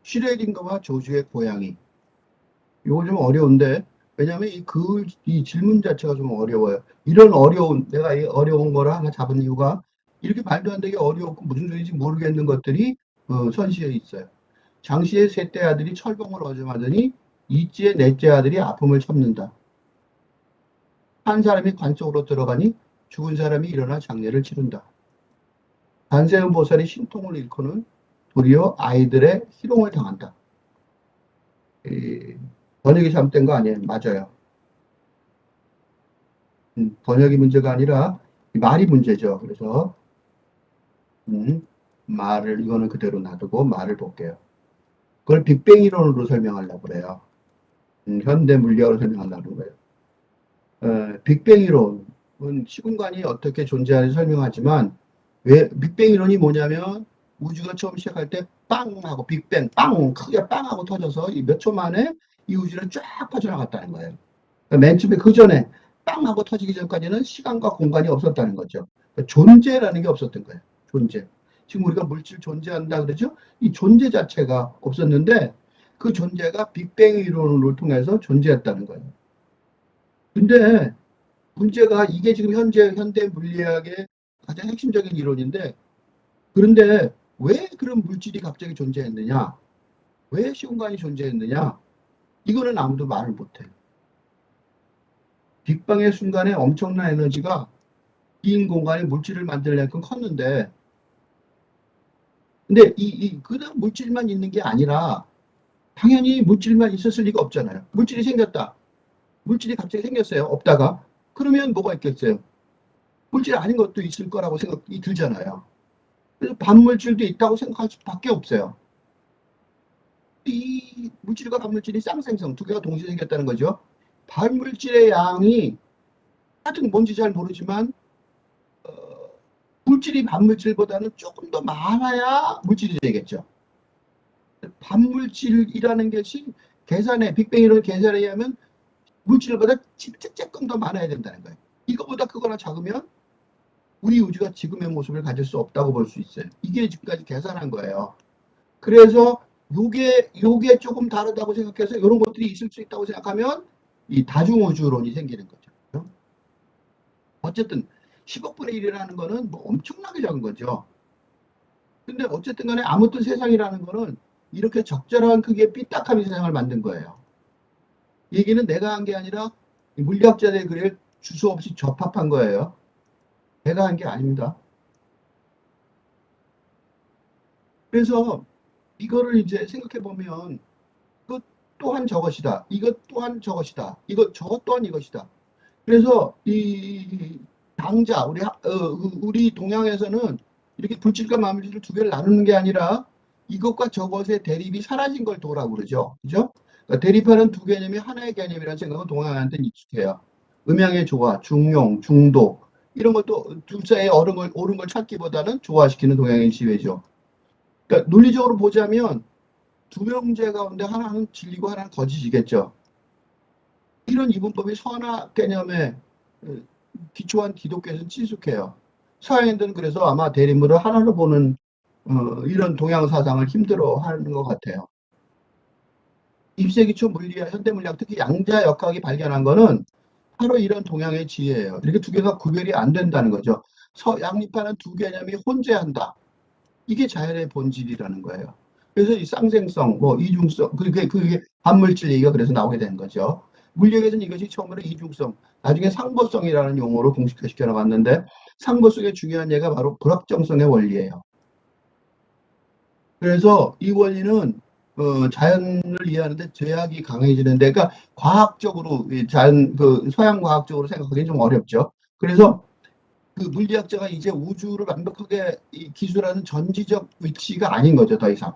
슈레딩거와 조주의 고양이. 이거 좀 어려운데, 왜냐면 이 질문 자체가 좀 어려워요. 내가 이 어려운 거를 하나 잡은 이유가 이렇게 말도 안 되게 어려웠고 무슨 소리인지 모르겠는 것들이 선시에 있어요. 장씨의 셋째 아들이 철봉을 어정하더니 이찌의 넷째 아들이 아픔을 참는다. 한 사람이 관 속으로 들어가니 죽은 사람이 일어나 장례를 치른다. 관세음 보살이 신통을 잃고는 도리어 아이들의 희롱을 당한다. 이, 번역이 잘못된 거 아니에요? 맞아요. 번역이 문제가 아니라 말이 문제죠. 그래서 말을 이거는 그대로 놔두고 말을 볼게요. 그걸 빅뱅 이론으로 설명하려고 그래요. 현대 물리학으로 설명하려고 그래요. 빅뱅 이론은 시공간이 어떻게 존재하는지 설명하지만 왜 빅뱅 이론이 뭐냐면 우주가 처음 시작할 때 빵 하고 빅뱅 빵 크게 빵 하고 터져서 몇 초 만에 이 우주를 쫙 퍼져나갔다는 거예요. 그러니까 맨 처음에 그 전에 빵 하고 터지기 전까지는 시간과 공간이 없었다는 거죠. 그러니까 존재라는 게 없었던 거예요. 존재. 지금 우리가 물질 존재한다 그러죠? 이 존재 자체가 없었는데 그 존재가 빅뱅 이론을 통해서 존재했다는 거예요. 근데 문제가 이게 지금 현대 물리학의 가장 핵심적인 이론인데 그런데 왜 그런 물질이 갑자기 존재했느냐? 왜 시공간이 존재했느냐? 이거는 아무도 말을 못해요. 빅방의 순간에 엄청난 에너지가 빈 공간에 물질을 만들려면 컸는데 근데 그냥 물질만 있는 게 아니라 당연히 물질만 있었을 리가 없잖아요. 물질이 생겼다. 물질이 갑자기 생겼어요. 없다가. 그러면 뭐가 있겠어요? 물질 아닌 것도 있을 거라고 생각이 들잖아요. 그래서 반물질도 있다고 생각할 수밖에 없어요. 이 물질과 반물질이 쌍생성 두 개가 동시에 생겼다는 거죠. 반물질의 양이 하여튼 뭔지 잘 모르지만 물질이 반물질보다는 조금 더 많아야 물질이 되겠죠. 반물질이라는 것이 빅뱅 이론 계산에 의하면 물질보다 진짜 조금 더 많아야 된다는 거예요. 이거보다 크거나 작으면 우리 우주가 지금의 모습을 가질 수 없다고 볼 수 있어요. 이게 지금까지 계산한 거예요. 그래서 요게 조금 다르다고 생각해서 이런 것들이 있을 수 있다고 생각하면 이 다중우주론이 생기는 거죠. 어쨌든 10억분의 1이라는 거는 뭐 엄청나게 작은 거죠. 근데 어쨌든 간에 아무튼 세상이라는 거는 이렇게 적절한 크기의 삐딱함이 세상을 만든 거예요. 얘기는 내가 한 게 아니라 물리학자들의 글을 주소 없이 접합한 거예요. 내가 한 게 아닙니다. 그래서 이거를 이제 생각해 보면 이것 또한 저것이다. 이것 또한 저것이다. 저것 또한 이것이다. 그래서 이 당자 우리 동양에서는 이렇게 불질과 만물질을 두 개를 나누는 게 아니라 이것과 저것의 대립이 사라진 걸 도라고 그러죠. 그죠? 그러니까 대립하는 두 개념이 하나의 개념이라는 생각은 동양한테는 익숙해요. 음양의 조화, 중용, 중도 이런 것도 둘 사이에 옳은 걸 찾기보다는 조화시키는 동양의 지혜죠. 그러니까 논리적으로 보자면 두 명제 가운데 하나는 진리고 하나는 거짓이겠죠. 이런 이분법이 선악 개념에 기초한 기독교에서는 친숙해요. 서양인들은 그래서 아마 대립물을 하나로 보는 이런 동양 사상을 힘들어하는 것 같아요. 20세기 초 물리학, 현대물리학, 특히 양자역학이 발견한 거는 바로 이런 동양의 지혜예요. 이렇게 두 개가 구별이 안 된다는 거죠. 양립하는 두 개념이 혼재한다. 이게 자연의 본질이라는 거예요. 그래서 이 쌍생성, 뭐 이중성, 그게 반물질 얘기가 그래서 나오게 된 거죠. 물리학에서는 이것이 처음으로 이중성, 나중에 상보성이라는 용어로 공식화시켜 나갔는데 상보성의 중요한 예가 바로 불확정성의 원리예요. 그래서 이 원리는 자연을 이해하는데 제약이 강해지는데, 그러니까 과학적으로 서양 과학적으로 생각하기는 좀 어렵죠. 그래서 그 물리학자가 이제 우주를 완벽하게 기술하는 전지적 위치가 아닌 거죠, 더 이상.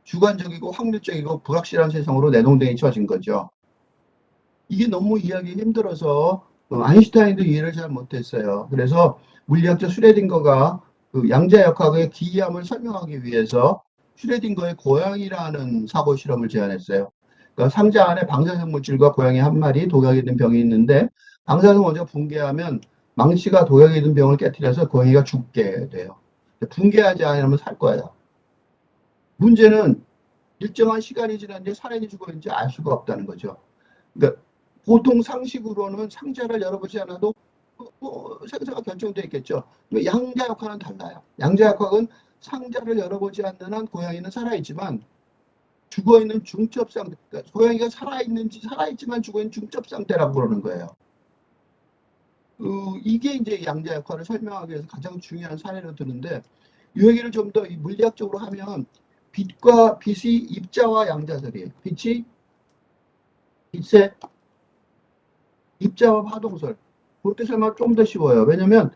주관적이고 확률적이고 불확실한 세상으로 내동댕이 쳐진 거죠. 이게 너무 이해하기 힘들어서 아인슈타인도 이해를 잘 못했어요. 그래서 물리학자 슈레딩거가 그 양자역학의 기이함을 설명하기 위해서 슈레딩거의 고양이라는 사고 실험을 제안했어요. 그러니까 상자 안에 방사성 물질과 고양이 한 마리, 독약이 든 병이 있는데 방사성 원자가 붕괴하면 망치가 독약이 든 병을 깨뜨려서 고양이가 죽게 돼요. 붕괴하지 않으면 살 거예요. 문제는 일정한 시간이 지났는데 살아있는지 죽었는지 알 수가 없다는 거죠. 그러니까 보통 상식으로는 상자를 열어보지 않아도 생사가 결정되어 있겠죠. 양자역학은 달라요. 양자역학은 상자를 열어보지 않는 한 고양이는 살아있지만 죽어있는 중첩 상태, 그러니까 고양이가 살아있지만 죽어있는 중첩 상태라고 그러는 거예요. 이게 이제 양자역학을 설명하기 위해서 가장 중요한 사례로 드는데, 이 얘기를 좀 더 물리학적으로 하면 빛이 입자와 양자설이에요. 빛의 입자와 파동설. 그렇게 설명하면 좀 더 쉬워요. 왜냐면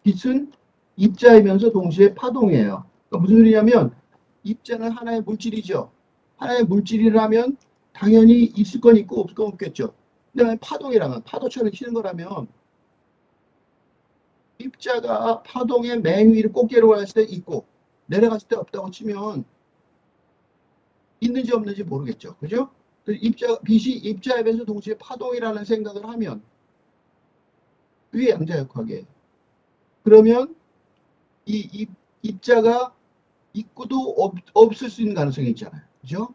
빛은 입자이면서 동시에 파동이에요. 그러니까 무슨 소리냐면 입자는 하나의 물질이죠. 하나의 물질이라면 당연히 있을 건 있고 없을 건 없겠죠. 근데 파동이라면, 파도처럼 치는 거라면 입자가 파동의 맨 위를 꽃게로 갔을 때 있고 내려갔을 때 없다고 치면 있는지 없는지 모르겠죠. 그죠? 빛이 입자이면서 동시에 파동이라는 생각을 하면 그게 양자역학이에요. 그러면 이 입자가 있고도 없을 수 있는 가능성이 있잖아요. 그죠?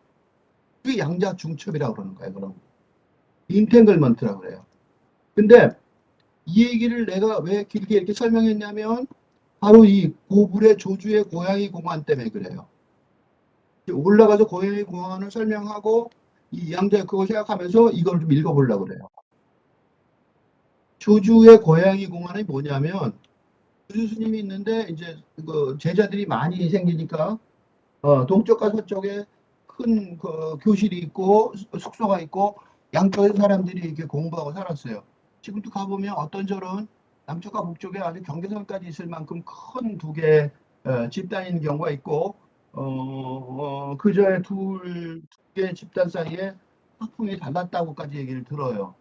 그게 양자 중첩이라고 그러는 거예요. 그럼 인탱글먼트라고 그래요. 근데 이 얘기를 내가 왜 길게 이렇게 설명했냐면 바로 이 고불의 조주의 고양이 공환 때문에 그래요. 올라가서 고양이 공환을 설명하고 이 양자역학을 생각하면서 이걸 좀 읽어보려고 그래요. 조주의 고양이 공환이 뭐냐면 조주 스님이 있는데 이제 그 제자들이 많이 생기니까 동쪽과 서쪽에 큰 그 교실이 있고 숙소가 있고 양쪽에서 사람들이 이렇게 공부하고 살았어요. 지금도 가보면 어떤 절은 남쪽과 북쪽에 아주 경계선까지 있을 만큼 큰 두 개 집단인 경우가 있고 그 절의 두 개 집단 사이에 학풍이 달랐다고까지 얘기를 들어요.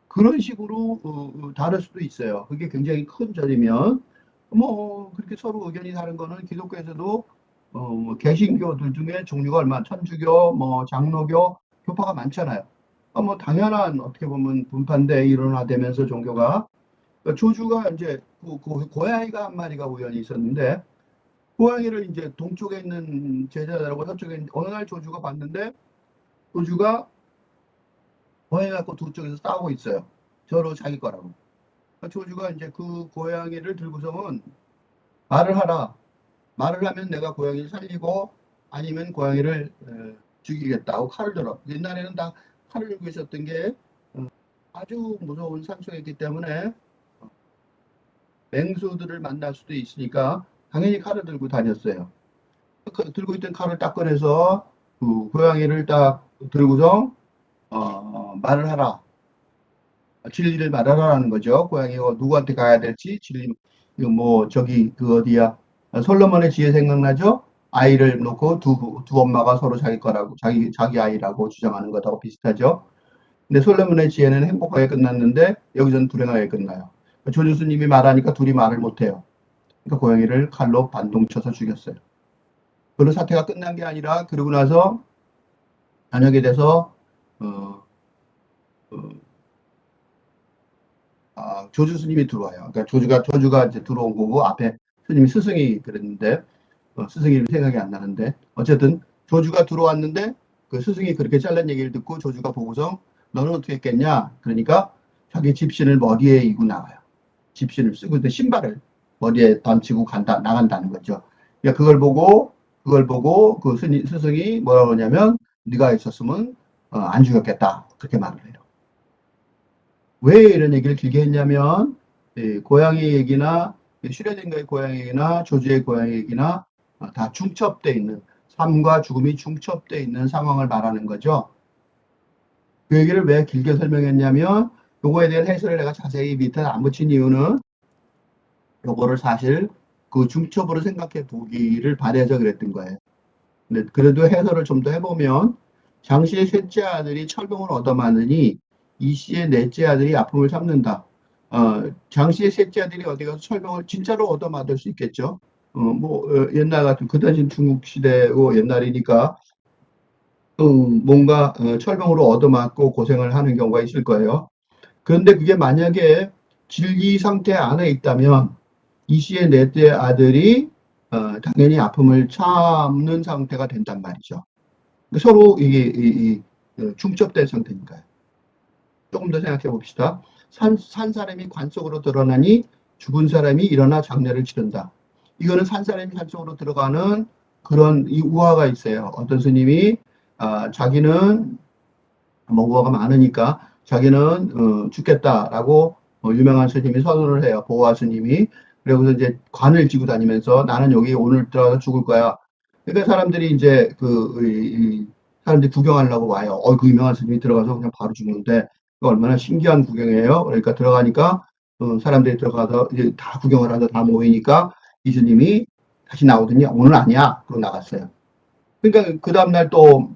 그런 식으로 다를 수도 있어요. 그게 굉장히 큰 절이면 뭐 그렇게 서로 의견이 다른 거는 기독교에서도 뭐 개신교들 중에 종류가 얼마 천주교, 뭐 장로교, 교파가 많잖아요. 뭐 당연한 어떻게 보면 분파인데 일원화되면서 종교가 그러니까 조주가 이제 고양이가 한 마리가 우연히 있었는데 고양이를 이제 동쪽에 있는 제자들하고 서쪽에 있는 어느 날 조주가 봤는데 조주가 고양이 갖고 두 쪽에서 싸우고 있어요. 서로 자기 거라고. 그러니까 조주가 이제 그 고양이를 들고서는 말을 하라. 말을 하면 내가 고양이를 살리고 아니면 고양이를 죽이겠다고 칼을 들어. 옛날에는 다 칼을 들고 있었던 게 아주 무서운 산속이기 때문에 맹수들을 만날 수도 있으니까 당연히 칼을 들고 다녔어요. 들고 있던 칼을 딱 꺼내서 그 고양이를 딱 들고서 말을 하라. 진리를 말하라는 거죠. 고양이가 누구한테 가야 될지 진리. 뭐 저기 그 어디야 솔로몬의 지혜 생각나죠? 아이를 놓고 두 엄마가 서로 자기 거라고 자기 아이라고 주장하는 것하고 비슷하죠. 근데 솔로몬의 지혜는 행복하게 끝났는데 여기서는 불행하게 끝나요. 조주스님이 말하니까 둘이 말을 못해요. 그러니까 고양이를 칼로 반동 쳐서 죽였어요. 그런 사태가 끝난 게 아니라 그러고 나서 저녁이 돼서 어, 어, 조주 스님이 들어와요. 그러니까 조주가 이제 들어온 거고 앞에 스승이 그랬는데 스승 이름 생각이 안 나는데 어쨌든 조주가 들어왔는데 그 스승이 그렇게 잘난 얘기를 듣고 조주가 보고서 너는 어떻게 했겠냐? 그러니까 자기 집신을 머리에 이고 나가요. 집신을 쓰고 신발을 머리에 던지고 나간다는 거죠. 그러니까 그걸 보고 그 스승이 뭐라고 하냐면 네가 있었으면 안 죽였겠다 그렇게 말을 해요. 왜 이런 얘기를 길게 했냐면 고양이 얘기나 슈레딩거의 고양이 얘기나 조지의 고양이 얘기나 다 중첩돼 있는 삶과 죽음이 중첩돼 있는 상황을 말하는 거죠. 그 얘기를 왜 길게 설명했냐면 요거에 대한 해설을 내가 자세히 밑에 안 붙인 이유는 요거를 사실 그 중첩으로 생각해 보기를 바래서 그랬던 거예요. 근데 그래도 해설을 좀 더 해보면 장씨의 셋째 아들이 철봉을 얻어맞으니 이 씨의 넷째 아들이 아픔을 참는다. 장씨의 셋째 아들이 어디 가서 철봉을 진짜로 얻어맞을 수 있겠죠. 옛날 같은 그 당시 중국 시대고 옛날이니까 뭔가 철봉으로 얻어맞고 고생을 하는 경우가 있을 거예요. 그런데 그게 만약에 진리 상태 안에 있다면 이 씨의 넷째 아들이 당연히 아픔을 참는 상태가 된단 말이죠. 서로 이게 중첩된 상태니까요. 조금 더 생각해 봅시다. 산 사람이 관 속으로 드러나니 죽은 사람이 일어나 장례를 치른다. 이거는 산 사람이 관 속으로 들어가는 그런 이 우화가 있어요. 어떤 스님이 자기는 뭐 우화가 많으니까 자기는 죽겠다라고 유명한 스님이 선언을 해요. 보화 스님이. 그래서 이제 관을 쥐고 다니면서 나는 여기 오늘 들어가서 죽을 거야. 그러니까 사람들이 이제 사람들이 구경하려고 와요. 그 유명한 스님이 들어가서 그냥 바로 죽는데 그 얼마나 신기한 구경이에요. 그러니까 들어가니까 사람들이 들어가서 이제 다 구경을 하다 다 모이니까 이 스님이 다시 나오더니 오늘 아니야. 그러고 나갔어요. 그러니까 그 다음날 또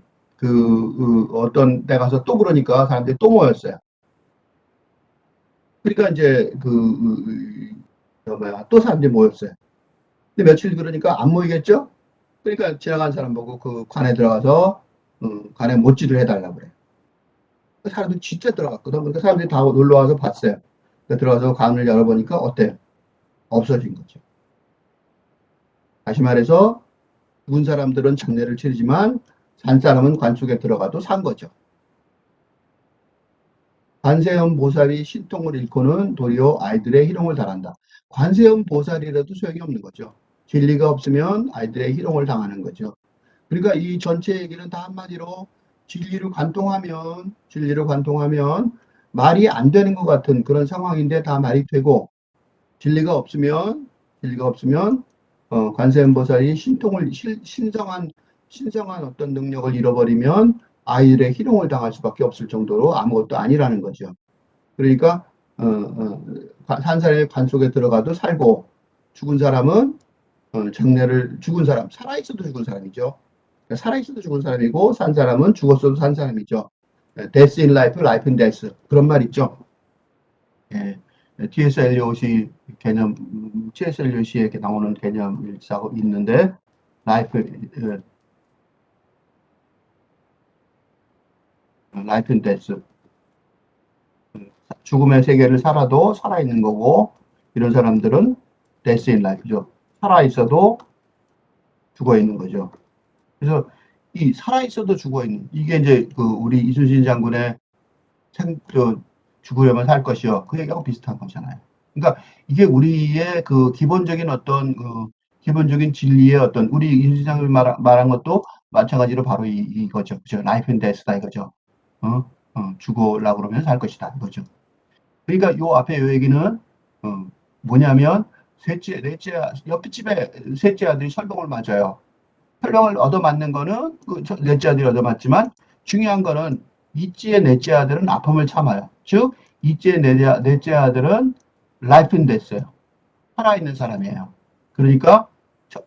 어떤 데 가서 또 그러니까 사람들이 또 모였어요. 그러니까 이제 또 사람들이 모였어요. 근데 며칠 그러니까 안 모이겠죠? 그러니까 지나간 사람 보고 그 관에 들어가서 관에 못질을 해달라고 그래. 사람들이 진짜 들어갔거든. 그러니까 사람들이 다 놀러 와서 봤어요. 그러니까 들어가서 관을 열어보니까 어때? 없어진 거죠. 다시 말해서 죽은 사람들은 장례를 치르지만 산 사람은 관 속에 들어가도 산 거죠. 관세음 보살이 신통을 잃고는 도리어 아이들의 희롱을 당한다. 관세음 보살이라도 소용이 없는 거죠. 진리가 없으면 아이들의 희롱을 당하는 거죠. 그러니까 이 전체 얘기는 다 한마디로 진리를 관통하면 말이 안 되는 것 같은 그런 상황인데 다 말이 되고 진리가 없으면 관세음보살이 신성한 어떤 능력을 잃어버리면 아이들의 희롱을 당할 수밖에 없을 정도로 아무것도 아니라는 거죠. 그러니까 한 사람의 관 속에 들어가도 살고 죽은 사람은 죽은 사람 살아있어도 죽은 사람이죠. 그러니까 살아있어도 죽은 사람이고 산 사람은 죽었어도 산 사람이죠. Death in life, life in death 그런 말 있죠. 예. T.S. 엘리엇이 T.S. 엘리엇이 이렇게 나오는 개념이 있는데 life, life and death 죽음의 세계를 살아도 살아있는 거고 이런 사람들은 death in life죠. 살아있어도 죽어있는 거죠. 그래서 이 살아있어도 죽어있는 이게 이제 우리 이순신 장군의 죽으려면 살 것이요. 그 얘기하고 비슷한 거잖아요. 그러니까 이게 우리의 기본적인 어떤 기본적인 진리의 어떤 우리 이순신 장군이 말한 것도 마찬가지로 바로 이거죠. 그죠? 라이프 앤 데스다 이거죠. 죽으려고 그러면 살 것이다 이거죠. 그러니까 요 앞에 요 얘기는 뭐냐면 옆집에 셋째 아들이 설병을 맞아요. 설병을 얻어맞는 거는 넷째 아들이 얻어맞지만 중요한 거는 이찌의 넷째 아들은 아픔을 참아요. 즉 이찌의 넷째 아들은 라이프는 됐어요. 살아있는 사람이에요. 그러니까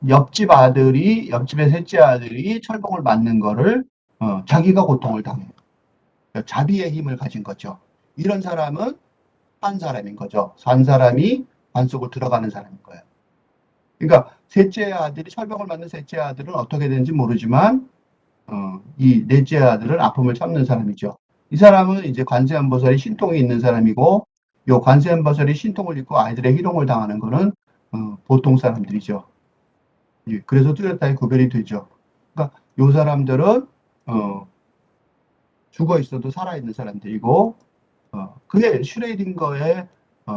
옆집의 셋째 아들이 철봉을 맞는 거를 자기가 고통을 당해요. 자비의 힘을 가진 거죠. 이런 사람은 산 사람인 거죠. 산 사람이 관 속으로 들어가는 사람인 거예요. 그러니까 셋째 아들이 철병을 맞는 셋째 아들은 어떻게 되는지 모르지만 이 넷째 아들은 아픔을 참는 사람이죠. 이 사람은 이제 관세음보살이 신통이 있는 사람이고 요 관세음보살이 신통을 잃고 아이들의 희롱을 당하는 거는 보통 사람들이죠. 예, 그래서 뚜렷하게 구별이 되죠. 그러니까 요 사람들은 죽어 있어도 살아있는 사람들이고 그게 슈레딩거의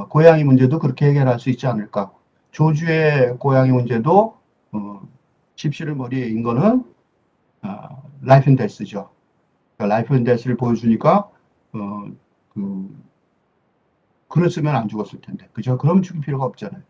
고양이 문제도 그렇게 해결할 수 있지 않을까. 조주의 고양이 문제도 집시를 머리에 인 거는 라이프 앤 데스죠. 그러니까 라이프 앤 데스를 보여주니까 그랬으면 안 죽었을 텐데. 그죠? 그러면 죽일 필요가 없잖아요.